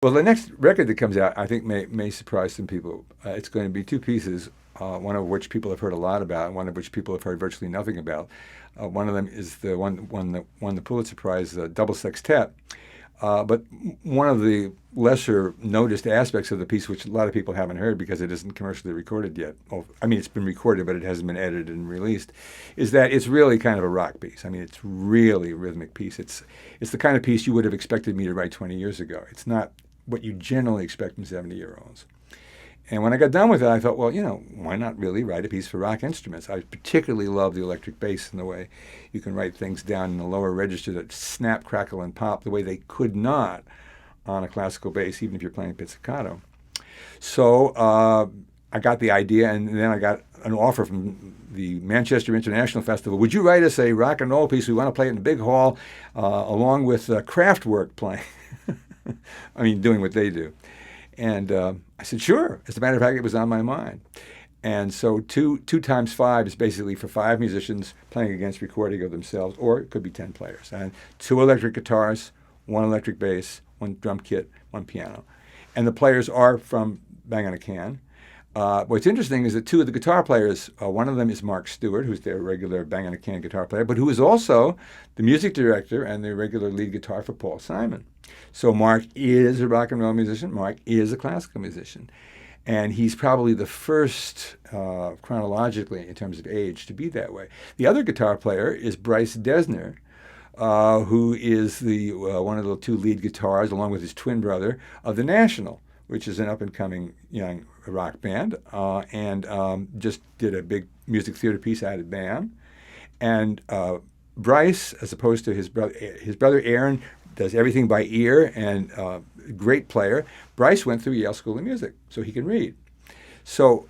Well, the next record that comes out, I think, may surprise some people. It's going to be two pieces, one of which people have heard a lot about, and one of which people have heard virtually nothing about. One of them is the one that won the Pulitzer Prize, the double sextet. But one of the lesser noticed aspects of the piece, which a lot of people haven't heard because it isn't commercially recorded yet, oh, I mean, it's been recorded, but it hasn't been edited and released, is that it's really kind of a rock piece. I mean, it's really a rhythmic piece. It's the kind of piece you would have expected me to write 20 years ago. It's not what you generally expect from 70-year-olds. And when I got done with it, I thought, well, why not really write a piece for rock instruments? I particularly love the electric bass and the way you can write things down in the lower register that snap, crackle, and pop the way they could not on a classical bass, even if you're playing pizzicato. So I got the idea, and then I got an offer from the Manchester International Festival. Would you write us a rock and roll piece? We want to play it in a big hall, along with Kraftwerk playing. I mean, doing what they do. And I said, sure. As a matter of fact, it was on my mind. And so two times five is basically for five musicians playing against recording of themselves, or it could be 10 players. And two electric guitars, one electric bass, one drum kit, one piano. And the players are from Bang on a Can. What's interesting is that two of the guitar players, one of them is Mark Stewart, who's their regular Bang on a Can guitar player, but who is also the music director and the regular lead guitar for Paul Simon. So Mark is a rock and roll musician. Mark is a classical musician. And he's probably the first, chronologically, in terms of age, to be that way. The other guitar player is Bryce Desner, who is the one of the two lead guitars, along with his twin brother, of The National, which is an up-and-coming young rock band, and just did a big music theater piece out at BAM. And Bryce, as opposed to his brother Aaron, does everything by ear and great player. Bryce went through Yale School of Music, so he can read. So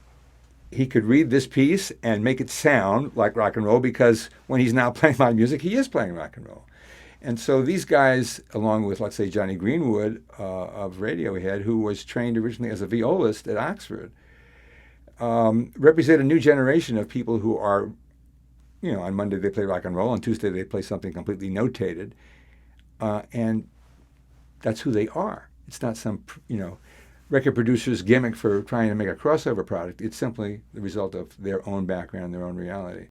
he could read this piece and make it sound like rock and roll, because when he's now playing my music, he is playing rock and roll. And so these guys, along with, let's say, Johnny Greenwood of Radiohead, who was trained originally as a violist at Oxford, represent a new generation of people who are, on Monday they play rock and roll, on Tuesday they play something completely notated, and that's who they are. It's not some, record producer's gimmick for trying to make a crossover product. It's simply the result of their own background, their own reality.